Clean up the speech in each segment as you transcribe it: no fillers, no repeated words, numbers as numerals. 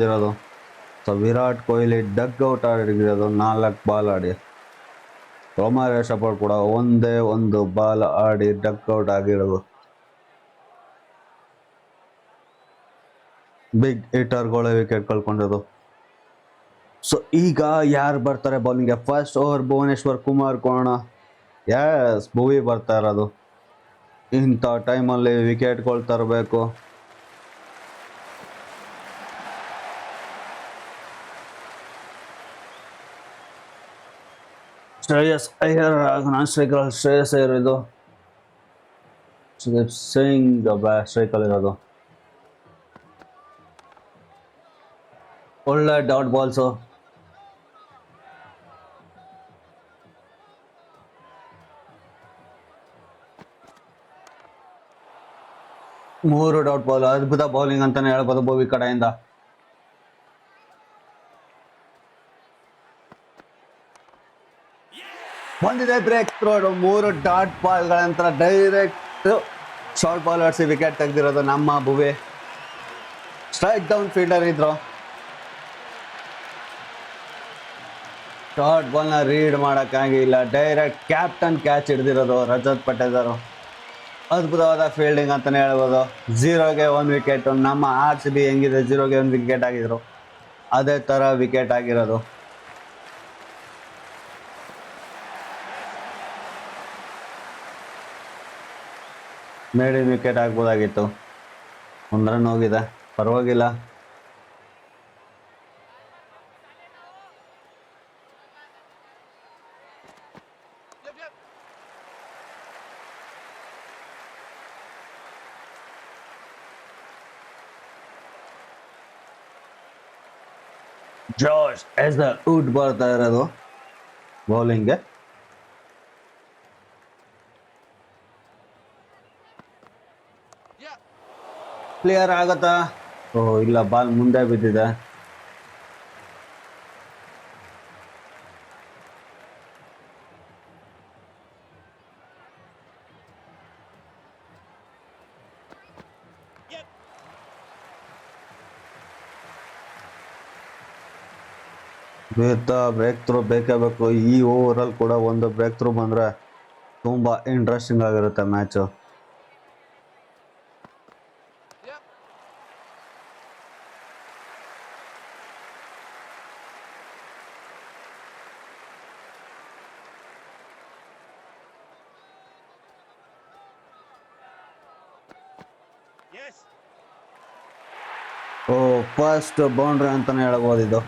ಇರೋದು. So Virat Kohli duck out ಆಡಿರೋದು 4 ball ಆಡಿ. ರೋಮಾ ರೇಷಪೋರ್ಟ್ ಕೂಡ ಒಂದೇ ಒಂದು ಬಾಲ್ ಆಡಿ ಡಗ್ ಔಟ್ ಆಗಿರೋದು. ಬಿಗ್ ಹಿಟರ್ಗಳೇ ವಿಕೆಟ್ ಕಳ್ಕೊಂಡಿರೋದು. ಸೊ ಈಗ ಯಾರು ಬರ್ತಾರೆ ಬೌಲಿಂಗ್ಗೆ? ಫಸ್ಟ್ ಓವರ್ ಭುವನೇಶ್ವರ್ ಕುಮಾರ್ ಕೊಡೋಣ. ಎಸ್, ಭುವಿ ಬರ್ತಾ ಇರೋದು. ಇಂಥ ಟೈಮಲ್ಲಿ ವಿಕೆಟ್ಗಳು ತರಬೇಕು. Shreyas Iyer non striker. ಶ್ರೇಯಸ್ ಅಯ್ಯರ್ ಇದು ಸಿಂಗ್ ಸ್ಟ್ರೈಕಲ್ ಇರೋದು. ಒಳ್ಳೆ ಡಾಟ್ ಬಾಲ್ಸು. ಮೂರು ಡಾಟ್ ಬಾಲ್, ಅದ್ಭುತ ಬೌಲಿಂಗ್ ಅಂತಾನೆ ಹೇಳ್ಬೋದು ಭುವಿ ಕಡೆಯಿಂದ. ಬಂದಿದೆ ಬ್ರೇಕ್ ಥ್ರೋ. 3 ಡಾಟ್ ಬಾಲ್ಗಳ ನಂತರ ಡೈರೆಕ್ಟ್ ಶಾರ್ಟ್ ಬಾಲ್ ಆಡಿಸಿ ವಿಕೆಟ್ ತೆಗೆದಿರೋದು ನಮ್ಮ ಭುವಿ. ಸ್ಟ್ರೈಕ್ ಡೌನ್ ಫೀಲ್ಡರ್ ಇದ್ರು. ಶಾರ್ಟ್ ಬಾಲ್ನ ರೀಡ್ ಮಾಡೋಕ್ಕಾಗಿಲ್ಲ. ಡೈರೆಕ್ಟ್ ಕ್ಯಾಪ್ಟನ್ ಕ್ಯಾಚ್ ಹಿಡಿದಿರೋದು ರಜತ್ ಪಟೇದಾರ್. ಅದ್ಭುತವಾದ ಫೀಲ್ಡಿಂಗ್ ಅಂತಾನೆ ಹೇಳ್ಬೋದು. 0ಗೆ 1 ವಿಕೆಟ್. ನಮ್ಮ RCB ಹೆಂಗಿದೆ, 0ಗೆ 1 ವಿಕೆಟ್ ಆಗಿದ್ರು, ಅದೇ ತರ ವಿಕೆಟ್ ಆಗಿರೋದು. Maiden wicket ಆಗ್ಬೋದಾಗಿತ್ತು. 1 ರನ್ ಹೋಗಿದೆ, ಪರವಾಗಿಲ್ಲ. ಜಾರ್ಜ್ ವುಡ್ ಬರ್ತಾ ಇರೋದು ಬೌಲಿಂಗ್ಗೆ. ಕ್ಲಿಯರ್ ಆಗತ್ತಾ? ಓ ಇಲ್ಲ, ಬಾಲ್ ಮುಂದೆ ಬಿದ್ದಿದೆ. ಬ್ರೇಕ್ ಥ್ರೂ ಬೇಕೇ ಬೇಕು. ಈ ಓವರಲ್ಲಿ ಕೂಡ ಒಂದು ಬ್ರೇಕ್ ಥ್ರೂ ಬಂದರೆ ತುಂಬ ಇಂಟ್ರೆಸ್ಟಿಂಗ್ ಆಗಿರುತ್ತೆ ಮ್ಯಾಚು. ಓ, ಫಸ್ಟ್ ಬೌಂಡ್ರಿ ಅಂತಾನೆ ಹೇಳ್ಬೋದು ಇದು.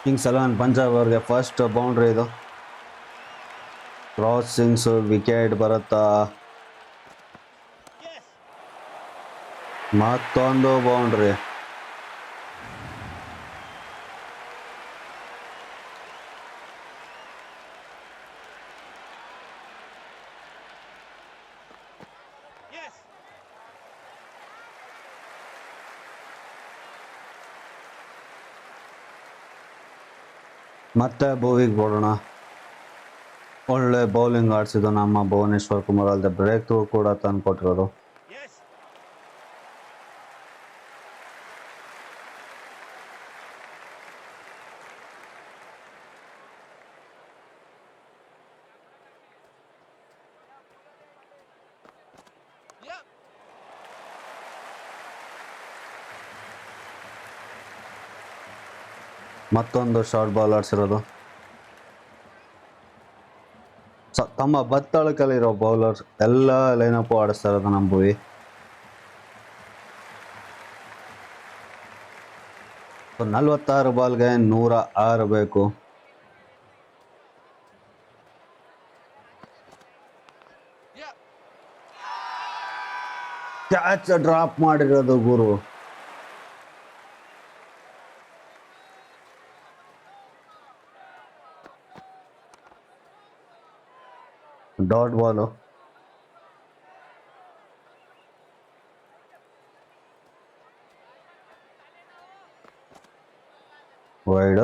ಕಿಂಗ್ಸ್ 11 ಪಂಜಾಬ್ ಅವ್ರಿಗೆ ಫಸ್ಟ್ ಬೌಂಡ್ರಿ ಇದು. ಕ್ರಾಸಿಂಗ್ಸ್ ವಿಕೆಟ್ ಬರುತ್ತಾ? ಮತ್ತೊಂದು ಬೌಂಡ್ರಿ. ಮತ್ತೆ ಭುವಿಗೆ ಕೊಡೋಣ. ಒಳ್ಳೆ ಬೌಲಿಂಗ್ ಆಡಿಸಿದ್ದು ನಮ್ಮ ಭುವನೇಶ್ವರ್ ಕುಮಾರ್. ಅಲ್ಲದೆ ಬ್ರೇಕ್ ಥ್ರೂ ಕೂಡ ತಂದು ಕೊಟ್ಟಿರೋದು. ಮತ್ತೊಂದು ಶಾರ್ಟ್ ಬಾಲ್ ಆಡಿಸಿರೋದು. ತಮ್ಮ ಬತ್ತಳಕಲ್ಲಿರೋ ಬೌಲರ್ಸ್ ಎಲ್ಲ ಲೈನಪ್ ಆಡಿಸ್ತಾ ಇರೋದು ನಮ್ಮ ಭುವಿ. ಸೊ 46 ಬಾಲ್ಗೆ 106 ಬೇಕು. ಕ್ಯಾಚ್ ಡ್ರಾಪ್ ಮಾಡಿರೋದು ಗುರು. Dot ball. ವೈಡ್.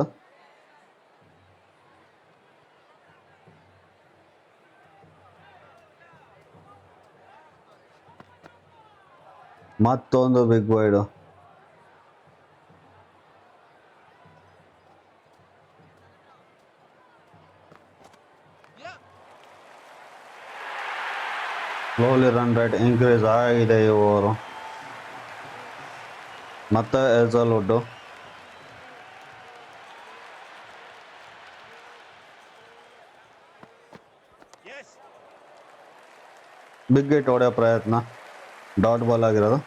ಮತ್ತೊಂದು big wide. Slowly run rate increase ಆಗಿದೆ ಈ ಓವರು. ಮತ್ತೆ ಹೆಜಲ್ವುಡ್ ಬಿಗ್ ಹಿಟ್ ಹೊಡೆಯೋ ಪ್ರಯತ್ನ, ಡಾಟ್ ಬಾಲ್ ಆಗಿರೋದು.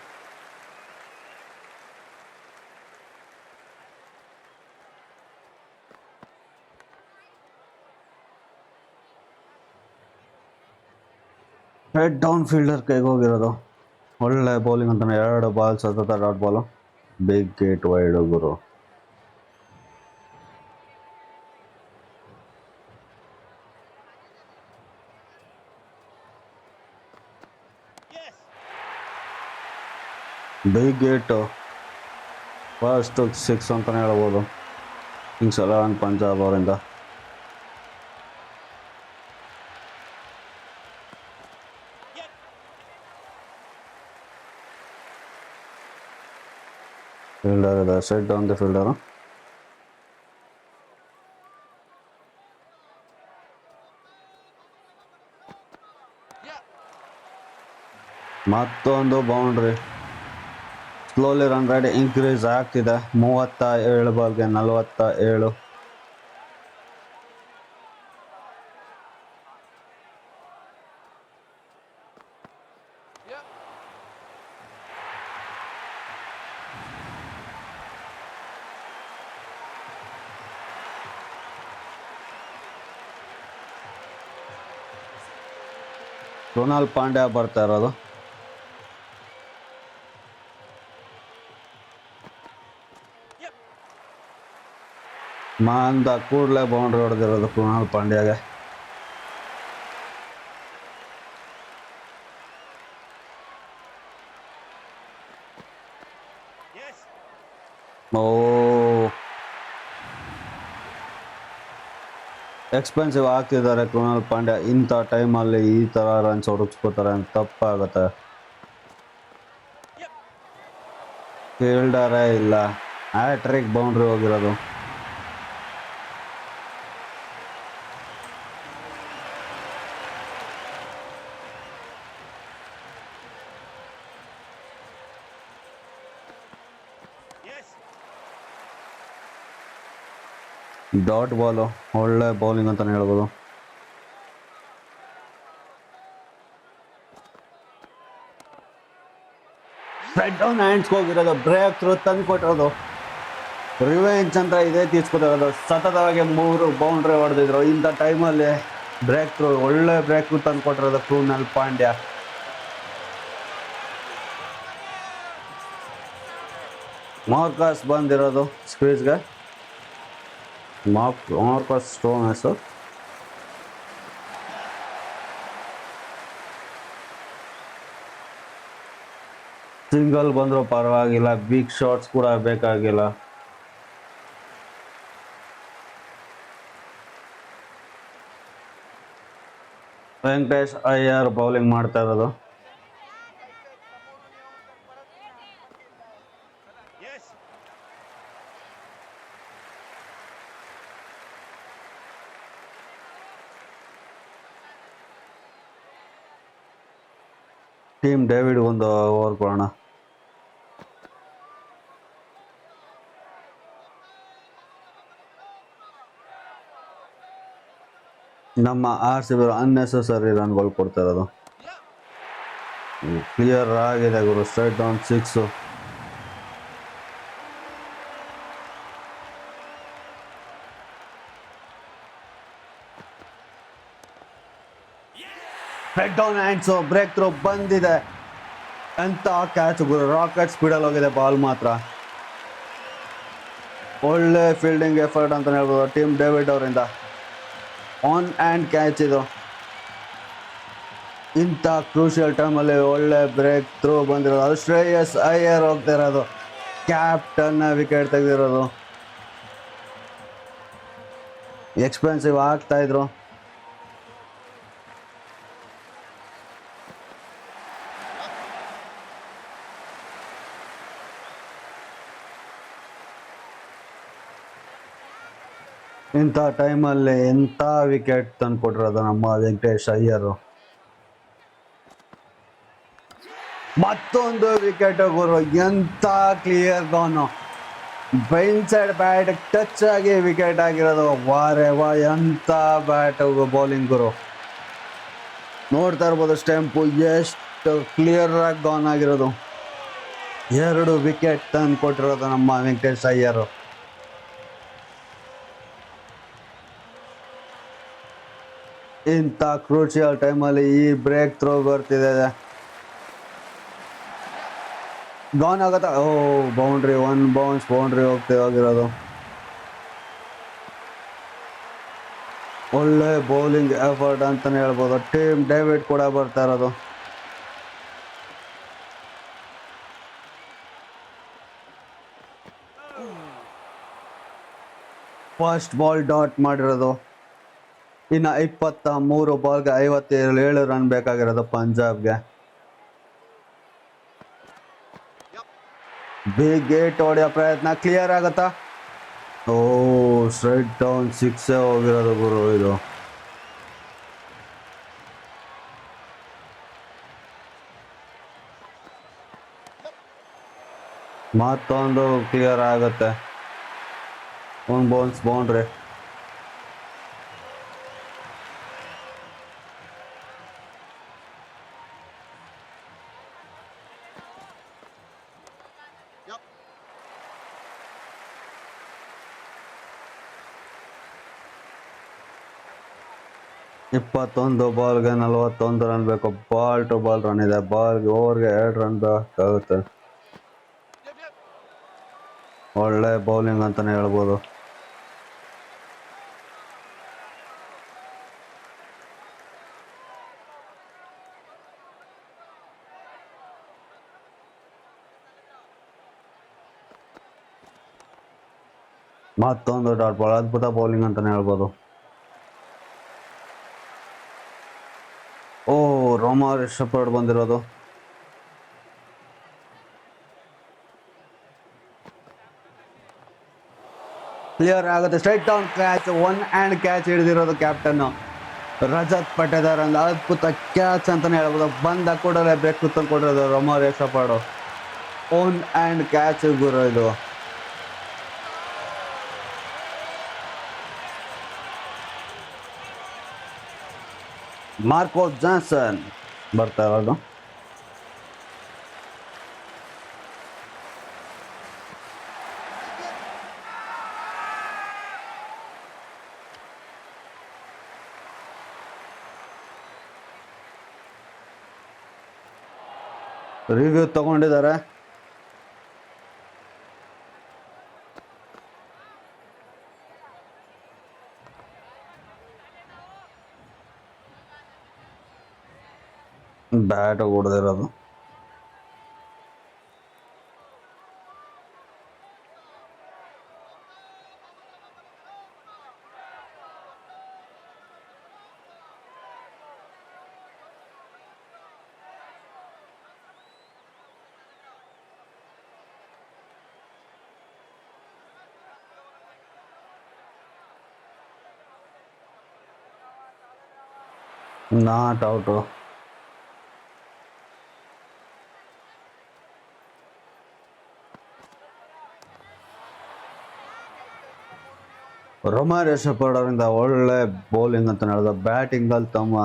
ಹೆಡ್ ಡೌನ್ ಫೀಲ್ಡರ್ ಕೈಗೆ ಹೋಗಿರೋದು. ಒಳ್ಳೆ ಬೌಲಿಂಗ್ ಅಂತಾನೆ, 2 ಬಾಲ್ ಸತತ dot ball. Big hit wide ಗುರು. ಬಿಗ್ ಹಿಟ್, ಫಸ್ಟ್ 6 ಅಂತಾನೆ ಹೇಳ್ಬೋದು ಕಿಂಗ್ಸ್ 11 ಪಂಜಾಬ್ ಅವರಿಂದ. ಫೀಲ್ಡರ್ ಇದೆ, ಸೆಟ್ ಡೌನ್ ದ ಫೀಲ್ಡರು. ಮತ್ತೊಂದು boundary. Slowly run rate increase ಆಗ್ತಿದೆ. 37 ಬಾಲ್ಗೆ 47. ಕೃಣಾಲ್ ಪಾಂಡ್ಯ ಬರ್ತಾ ಇರೋದು. ಮಾಂದ ಕೂಡಲೇ ಬೌಂಡ್ರಿ ಹೊಡೆದಿರೋದು ಕೃಣಾಲ್ ಪಾಂಡ್ಯಗೆ. ಓ, ಎಕ್ಸ್ಪೆನ್ಸಿವ್ ಆಗ್ತಿದ್ದಾರೆ ಕೃಣಾಲ್ ಪಾಂಡ್ಯ. ಇಂಥ ಟೈಮಲ್ಲಿ ಈ ಥರ ರನ್ಸ್ ಹೊಡೆಸ್ಕೋತಾರೆ ಅಂತ ತಪ್ಪಾಗುತ್ತೆ. ಫೀಲ್ಡರೇ ಇಲ್ಲ, ಹ್ಯಾಟ್ರಿಕ್ ಬೌಂಡ್ರಿ ಹೋಗಿರೋದು. ಡಾಟ್ ಬಾಲು, ಒಳ್ಳೆ ಬೌಲಿಂಗ್ ಅಂತಾನೆ ಹೇಳ್ಬೋದು. ಸ್ಟ್ರೈಟ್ ಡೌನ್ ಹ್ಯಾಂಡ್ಸ್ಗೆ ಹೋಗಿರೋದು, ಬ್ರೇಕ್ ಥ್ರೂ ತಂದು ಕೊಟ್ಟಿರೋದು. ರಿವೆಂಜ್ ಅಂತ ಇದೇ ತೀರ್ಸ್ಕೊತಿರೋದು. ಸತತವಾಗಿ 3 ಬೌಂಡ್ರಿ ಹೊಡೆದಿದ್ರು. ಇಂಥ ಟೈಮಲ್ಲಿ ಬ್ರೇಕ್ ಥ್ರೂ, ಒಳ್ಳೆ ಬ್ರೇಕ್ ಥ್ರೂ ತಂದು ಕೊಟ್ಟಿರೋದು ಕೃಣಾಲ್ ಪಾಂಡ್ಯ. ಮಾರ್ಕಸ್ ಬಂದಿರೋದು ಸ್ಕ್ರೀಸ್ಗೆ. ಮಾರ್ಕಸ್ ಸ್ಟೋನ್ಸ್ ಸಿಂಗಲ್ ಬಂದರೂ ಪರವಾಗಿಲ್ಲ, ಬಿಗ್ ಶಾಟ್ಸ್ ಕೂಡ ಬೇಕಾಗಿಲ್ಲ. ವೆಂಕಟೇಶ್ ಅಯ್ಯರ್ ಬೌಲಿಂಗ್ ಮಾಡ್ತಾ ಇರೋದು. ಟೀಮ್ ಡೇವಿಡ್ ಒಂದು ಓವರ್ ಕೊಡೋಣ. ನಮ್ಮ RCB ಅನ್ನೆಸೆಸರಿ ರನ್ಗಳು ಕೊಡ್ತಾ ಇರೋದು. ಕ್ಲಿಯರ್ ಆಗಿದೆ ಗುರು. Straight down 6. Straight down hands, break through ಬಂದಿದೆ. ಎಂತ ಕ್ಯಾಚ್ ಗುರು, ರಾಕೆಟ್ ಸ್ಪೀಡಲ್ಲಿ ಹೋಗಿದೆ ಬಾಲ್ ಮಾತ್ರ. ಒಳ್ಳೆ ಫೀಲ್ಡಿಂಗ್ ಎಫರ್ಟ್ ಅಂತ ಹೇಳ್ಬೋದು ಟೀಮ್ ಡೇವಿಡ್ ಅವರಿಂದ. ಆನ್ ಆ್ಯಂಡ್ ಕ್ಯಾಚ್ ಇದು. ಇಂಥ ಕ್ರೂಷಿಯಲ್ ಟೈಮಲ್ಲಿ ಒಳ್ಳೆ ಬ್ರೇಕ್ ಥ್ರೂ ಬಂದಿರೋದು. ಅದು ಶ್ರೇಯಸ್ ಅಯ್ಯರ್ ಹೋಗ್ತಾ ಇರೋದು, ಕ್ಯಾಪ್ಟನ್ನ ವಿಕೆಟ್ ತೆಗೆದಿರೋದು. ಎಕ್ಸ್ಪೆನ್ಸಿವ್ ಆಗ್ತಾ ಇದ್ರು. ಇಂಥ ಟೈಮಲ್ಲಿ ಎಂಥ ವಿಕೆಟ್ ತಂದು ಕೊಟ್ಟಿರೋದು ನಮ್ಮ ವೆಂಕಟೇಶ್ ಅಯ್ಯರು. ಮತ್ತೊಂದು ವಿಕೆಟ್ ಗುರು, ಎಂತ ಕ್ಲಿಯರ್ ಗಾನು, ಬೈನ್ ಸೈಡ್ ಬ್ಯಾಟ್ ಟಚ್ ಆಗಿ ವಿಕೆಟ್ ಆಗಿರೋದು. ವಾರೆ ವಾ, ಎಂತ ಬ್ಯಾಟ್ ಬೌಲಿಂಗ್ ಗುರು. ನೋಡ್ತಾ ಇರ್ಬೋದು ಸ್ಟೆಂಪು ಎಷ್ಟು ಕ್ಲಿಯರ್ ಆಗಿ ಗಾನ್ ಆಗಿರೋದು. 2 ವಿಕೆಟ್ ತಂದು ಕೊಟ್ಟಿರೋದು ನಮ್ಮ ವೆಂಕಟೇಶ್ ಅಯ್ಯರ್. ಇಂಥ ಕ್ರೂಷಿಯಲ್ ಟೈಮಲ್ಲಿ ಈ ಬ್ರೇಕ್ ಥ್ರೋ ಬರ್ತಿದೆ. ಗಾನ್ ಆಗತ್ತಾ? ಓ ಬೌಂಡ್ರಿ, 1 ಬೌನ್ಸ್ ಬೌಂಡ್ರಿ ಹೋಗಿರೋದು. ಒಳ್ಳೆ ಬೌಲಿಂಗ್ ಎಫರ್ಟ್ ಅಂತಾನೆ ಹೇಳ್ಬೋದು. ಟೀಮ್ ಡೇವಿಡ್ ಕೂಡ ಬರ್ತಾ ಇರೋದು. ಫಸ್ಟ್ ಬಾಲ್ ಡಾಟ್ ಮಾಡಿರೋದು. ಇನ್ನು 23 ಬಾಲ್ಗೆ 57 ರನ್ ಬೇಕಾಗಿರೋದು ಪಂಜಾಬ್ಗೆ. ಬಿಗ್ ಏಟ್ ಹೊಡೆಯೋ ಪ್ರಯತ್ನ, ಕ್ಲಿಯರ್ ಆಗತ್ತಾ? ಓ ಸ್ಟ್ರೈಟ್ ಡೌನ್ 6 ಹೋಗಿರೋದು ಗುರು ಇದು. ಮತ್ತೊಂದು ಕ್ಲಿಯರ್ ಆಗುತ್ತೆ. 1 ಬೌನ್ಸ್ ಬೌಂಡ್ರಿ. ಇಪ್ಪತ್ತೊಂದು ಬಾಲ್ಗೆ 41 ರನ್ ಬೇಕು. ಬಾಲ್ ಟು ಬಾಲ್ ರನ್ ಇದೆ. ಬಾಲ್ಗೆ ಓವರ್ಗೆ 2 ರನ್ ಬೇಕಾಗುತ್ತೆ. ಒಳ್ಳೆ ಬೌಲಿಂಗ್ ಅಂತಾನೆ ಹೇಳ್ಬೋದು. ಮತ್ತೊಂದು ಡಾಟ್ ಬಾಲ್, ಅದ್ಭುತ ಬೌಲಿಂಗ್ ಅಂತಾನೆ ಹೇಳ್ಬೋದು. ಓ ರೋಮಾರ್ ಶೆಪರ್ಡ್ ಬಂದಿರೋದು. ಕ್ಲಿಯರ್ ಆಗುತ್ತೆ. Straight down catch, 1 hand catch ಹಿಡಿದಿರೋದು ಕ್ಯಾಪ್ಟನ್ ರಜತ್ ಪಟೇದಾರ್. ಒಂದು ಅದ್ಭುತ ಕ್ಯಾಚ್ ಅಂತಾನೆ ಹೇಳ್ಬೋದು. ಬಂದ ಕೂಡಲೇ ಬ್ರೇಕ್ ತಂದು ಕೊಡಿರೋದು ರೋಮಾರ್ ಶೆಪರ್ಡ್. 1 ಹ್ಯಾಂಡ್ ಕ್ಯಾಚ್ ಗುರು ಇದು. ಮಾರ್ಕೋ ಜಾನ್ಸನ್ ಬರ್ತಾ ಇರೋದು. ರಿವ್ಯೂ ತಗೊಂಡಿದ್ದಾರೆ. ಬ್ಯಾಟ್ ಹೊಡೆದಿರೋದು. Not out. ರೋಮಾರ್ ಶೆಪರ್ಡ್ ಅವರಿಂದ ಒಳ್ಳೆ ಬೌಲಿಂಗ್ ಅಂತ ಹೇಳಿದ. ಬ್ಯಾಟಿಂಗಲ್ಲಿ ತಮ್ಮ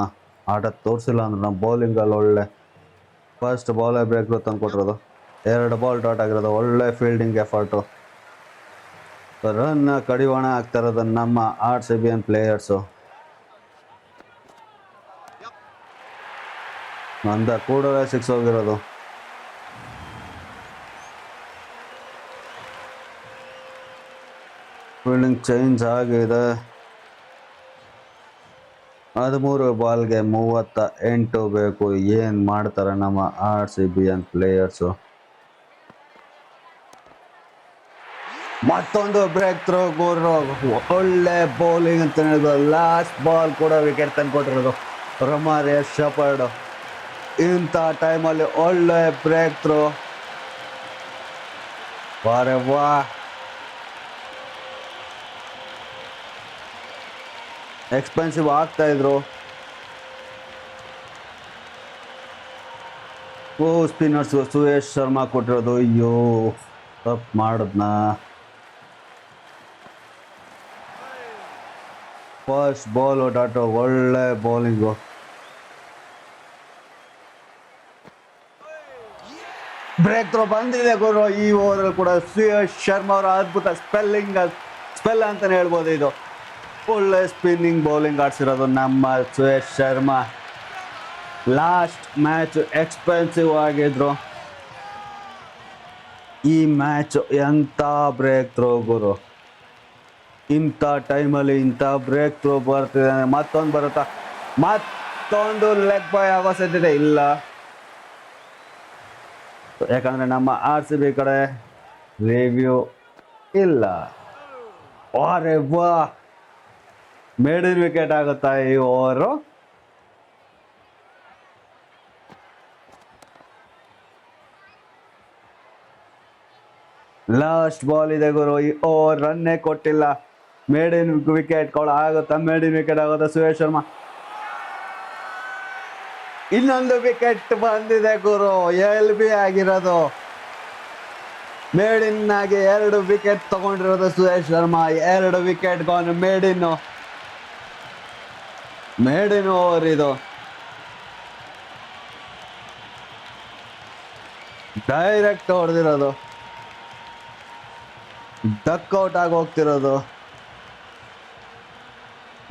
ಆಟ ತೋರಿಸಿಲ್ಲ ಅಂದ್ರೆ ನಾವು ಬೌಲಿಂಗಲ್ಲಿ ಒಳ್ಳೆ ಫಸ್ಟ್ ಬಾಲೇ ಬ್ರೇಕ್ ತಂದು ಕೊಟ್ಟಿರೋದು. 2 ಬಾಲ್ ಡಾಟ್ ಆಗಿರೋದು. ಒಳ್ಳೆ ಫೀಲ್ಡಿಂಗ್ ಎಫರ್ಟು. ರನ್ ಕಡಿವಾಣ ಆಗ್ತಾ ಇರೋದು ನಮ್ಮ RCB ಪ್ಲೇಯರ್ಸು. ಅಂದ ಕೂಡಲೇ 6 ಹೋಗಿರೋದು. ಫೀಲ್ಡಿಂಗ್ ಚೇಂಜ್ ಆಗಿದೆ. 13 ಬಾಲ್ಗೆ 38 ಬೇಕು. ಏನು ಮಾಡ್ತಾರೆ ನಮ್ಮ RCB ಪ್ಲೇಯರ್ಸು. ಮತ್ತೊಂದು ಬ್ರೇಕ್ ಥ್ರೋ ಗುರು. ಒಳ್ಳೆ ಬೌಲಿಂಗ್ ಅಂತ ಹೇಳಿದ್ರು. ಲಾಸ್ಟ್ ಬಾಲ್ ಕೂಡ ವಿಕೆಟ್ ತಂದು ಕೊಟ್ಟಿರೋದು ರೋಮಾರ್ ಶೆಪರ್ಡ್. ಇಂಥ ಟೈಮಲ್ಲಿ ಒಳ್ಳೆ ಬ್ರೇಕ್ ಥ್ರೋ. ವಾರೆ ವಾ, ಎಕ್ಸ್ಪೆನ್ಸಿವ್ ಆಗ್ತಾ ಇದ್ರು. ಓ ಸ್ಪಿನ್ನರ್ಸ್ ಸುಯೇಶ್ ಶರ್ಮಾ ಕೊಟ್ಟಿರೋದು. ಅಯ್ಯೋ ತಪ್ಪು ಮಾಡಿದ್ನ. ಫಸ್ಟ್ ಬಾಲ್ ಡಾಟ್ ಒಳ್ಳೆ ಬೌಲಿಂಗು. ಬ್ರೇಕ್ ಥ್ರೋ ಬಂದಿದೆ ಗುರು ಈ ಓವರ್ ಕೂಡ. ಸುಯೇಶ್ ಶರ್ಮಾ ಅವರ ಅದ್ಭುತ ಸ್ಪೆಲ್ ಅಂತಾನೆ ಹೇಳ್ಬೋದು. ಇದು ಒಳ್ಳೆ ಸ್ಪಿನ್ನಿಂಗ್ ಬೌಲಿಂಗ್ ಆಡ್ಸಿರೋದು ನಮ್ಮ Suyesh Sharma. Last match expensive ಆಗಿದ್ರು. ಈ ಮ್ಯಾಚ್ ಎಂತ ಬ್ರೇಕ್ ಥ್ರೋ ಗುರು. ಇಂಥ ಟೈಮಲ್ಲಿ ಇಂಥ ಬ್ರೇಕ್ ಥ್ರೋ ಬರ್ತಿದೆ. ಮತ್ತೊಂದು ಬರುತ್ತಾ, ಮತ್ತೊಂದು ಲೆಗ್ ಬೈ ಆಗೋ ಸಾಧ್ಯತೆ ಇಲ್ಲ. ಯಾಕಂದ್ರೆ ನಮ್ಮ RCB ಕಡೆ ರಿವ್ಯೂ ಇಲ್ಲ. ಅರೆ ವಾ, ಮೇಡಿನ್ ವಿಕೆಟ್ ಆಗುತ್ತಾ ಈ ಓವರು. ಲಾಸ್ಟ್ ಬಾಲ್ ಇದೆ ಗುರು. ಈ ಓವರ್ ರನ್ನೇ ಕೊಟ್ಟಿಲ್ಲ. ಮೇಡಿನ್ ವಿಕೆಟ್ ಆಗುತ್ತಾ? ಮೇಡಿನ್ ವಿಕೆಟ್ ಆಗುತ್ತಾ? ಸುಯೇಶ್ ಶರ್ಮಾ ಇನ್ನೊಂದು ವಿಕೆಟ್ ಬಂದಿದೆ ಗುರು. LB ಆಗಿರೋದು. ಮೇಡಿನ್ ಆಗಿ 2 ವಿಕೆಟ್ ತಗೊಂಡಿರೋದು Suyash Sharma. 2 wicket gone. Maiden over ಇದು. ಡೈರೆಕ್ಟ್ ಹೊಡೆದಿರೋದು. ಡಕ್ಔಟ್ ಆಗಿ ಹೋಗ್ತಿರೋದು.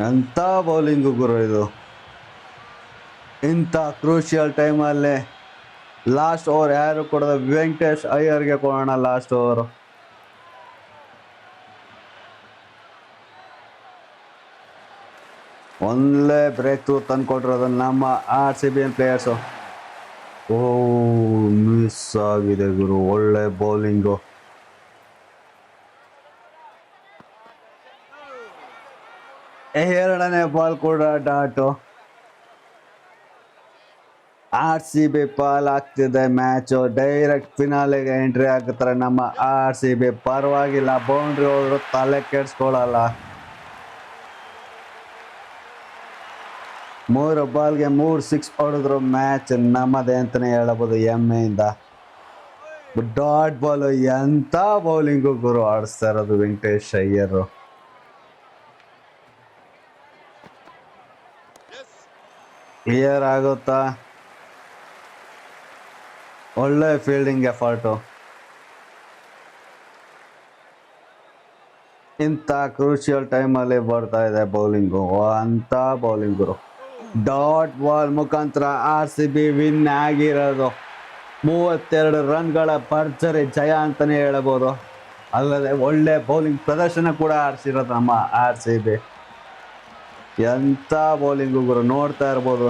ಎಂತ ಬೌಲಿಂಗು ಗುರು ಇದು. ಇಂಥ ಕ್ರೂಷಿಯಲ್ ಟೈಮಲ್ಲಿ ಲಾಸ್ಟ್ ಓವರ್ ಯಾರು ಕೊಡೋದು? ವೆಂಕಟೇಶ್ ಅಯ್ಯರ್ಗೆ ಕೊಡೋಣ ಲಾಸ್ಟ್ ಓವರು. ಒಳ್ಳೆ ಬ್ರೇಕ್ ಥ್ರೂ ತಂದ್ಕೊಟ್ಟಿರೋದು ನಮ್ಮ RCB ಪ್ಲೇಯರ್ಸು. ಓ ಮಿಸ್ ಆಗಿದೆ ಗುರು. ಒಳ್ಳೆ ಬೌಲಿಂಗು. ಎರಡನೇ ಬಾಲ್ ಕೂಡ ಡಾಟು. RCB ಪಾಲ್ ಆಗ್ತಿದೆ ಮ್ಯಾಚು. ಡೈರೆಕ್ಟ್ ಫಿನಾಲೆಗೆ ಎಂಟ್ರಿ ಆಗ್ತಾರೆ ನಮ್ಮ RCB. ಪರವಾಗಿಲ್ಲ, ಬೌಂಡ್ರಿ ಹೋದ್ರು ತಲೆ ಕೆಡ್ಸ್ಕೊಳ್ಳಲ್ಲ. 3 ಬಾಲ್ಗೆ 3 6 ಹೊಡೆದ್ರು. ಮ್ಯಾಚ್ ನಮ್ಮದೇ ಅಂತಾನೆ ಹೇಳಬಹುದು ಹೆಮ್ಮೆಯಿಂದ. ಡಾಟ್ ಬಾಲ್ ಎಂತ ಬೌಲಿಂಗು ಗುರು ಆಡಿಸ್ತಾ ಇರೋದು ವೆಂಕಟೇಶ್ ಅಯ್ಯರ್. ಕ್ಲಿಯರ್ ಆಗುತ್ತಾ? ಒಳ್ಳೆ ಫೀಲ್ಡಿಂಗ್ ಎಫರ್ಟು. ಇಂಥ ಕ್ರೂಷಿಯಲ್ ಟೈಮಲ್ಲಿ ಬರ್ತಾ ಇದೆ ಬೌಲಿಂಗು. ಅಂತ ಬೌಲಿಂಗರು. ಡಾಟ್ ಬಾಲ್ ಮುಖಾಂತರ RCB ವಿನ್ ಆಗಿರೋದು. 32 ರನ್ಗಳ ಭರ್ಜರಿ ಜಯ ಅಂತಾನೆ ಹೇಳಬಹುದು. ಅಲ್ಲದೆ ಒಳ್ಳೆ ಬೌಲಿಂಗ್ ಪ್ರದರ್ಶನ ಕೂಡ ಆಡಿಸಿರೋದು ನಮ್ಮ RCB. ಎಂಥ ಬೌಲಿಂಗು ಗುರು, ನೋಡ್ತಾ ಇರ್ಬೋದು.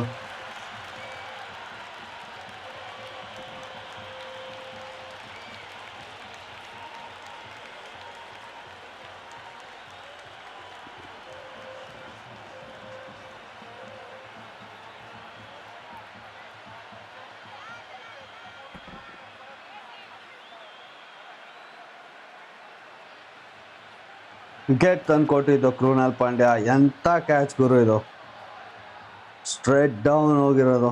ವಿಕೆಟ್ ತಂದು ಕೊಟ್ಟಿದ್ದು ಕೃಣಾಲ್ ಪಾಂಡ್ಯ. ಎಂಥ ಕ್ಯಾಚ್ ಗುರು ಇದು. ಸ್ಟ್ರೈಟ್ ಡೌನ್ ಹೋಗಿರೋದು.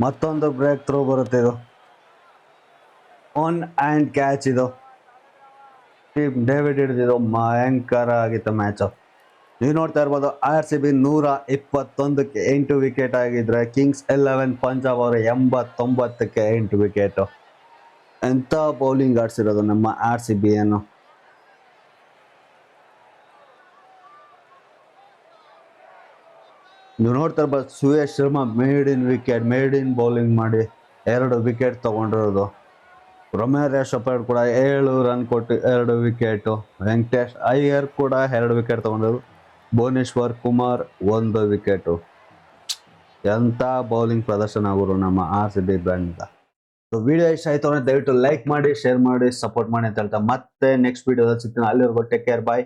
ಮತ್ತೊಂದು ಬ್ರೇಕ್ ಥ್ರೂ ಬರುತ್ತೆ. ಇದು ಆನ್ ಆ್ಯಂಡ್ ಕ್ಯಾಚ್. ಇದು ಡೇವಿಡ್ ಹಿಡಿದಿದ್ದು ಭಯಂಕರ ಆಗಿತ್ತು ಮ್ಯಾಚ್. ನೀವು ನೋಡ್ತಾ ಇರ್ಬೋದು RCB 121ಕ್ಕೆ 8 ವಿಕೆಟ್ ಆಗಿದ್ರೆ ಕಿಂಗ್ಸ್ 11 ಪಂಜಾಬ್ ಅವರು 89ಕ್ಕೆ 8 ವಿಕೆಟ್. ಎಂಥ ಬೌಲಿಂಗ್ ಆಡ್ಸಿರೋದು ನಮ್ಮ RCB ಅನ್ನು. ನೀವು ನೋಡ್ತಾ ಇರ್ಬೋದು Suyesh Sharma made in bowling ಮಾಡಿ 2 ವಿಕೆಟ್ ತಗೊಂಡಿರೋದು. ರೊಮೇರ್ ಶೆಪರ್ಡ್ ಕೂಡ 7 ರನ್ ಕೊಟ್ಟು 2 ವಿಕೆಟು. ವೆಂಕಟೇಶ್ ಅಯ್ಯರ್ ಕೂಡ 2 ವಿಕೆಟ್ ತಗೊಂಡಿರೋದು. ಭುವನೇಶ್ವರ್ ಕುಮಾರ್ 1 ವಿಕೆಟು. ಎಂಥ ಬೌಲಿಂಗ್ ಪ್ರದರ್ಶನ ಅವರು ನಮ್ಮ RCB ಬ್ಯಾಂಡ್. ಸೊ ವಿಡಿಯೋ ಇಷ್ಟ ಆಯ್ತು ಅಂದ್ರೆ ದಯವಿಟ್ಟು ಲೈಕ್ ಮಾಡಿ, ಶೇರ್ ಮಾಡಿ, ಸಪೋರ್ಟ್ ಮಾಡಿ ಅಂತ ಹೇಳ್ತಾ ಮತ್ತೆ ನೆಕ್ಸ್ಟ್ ವಿಡಿಯೋದಲ್ಲಿ ಸಿಗ್ತೀನಿ. ಅಲ್ಲಿವರೆಗೂ ಟೇಕ್ ಕೇರ್, ಬಾಯ್.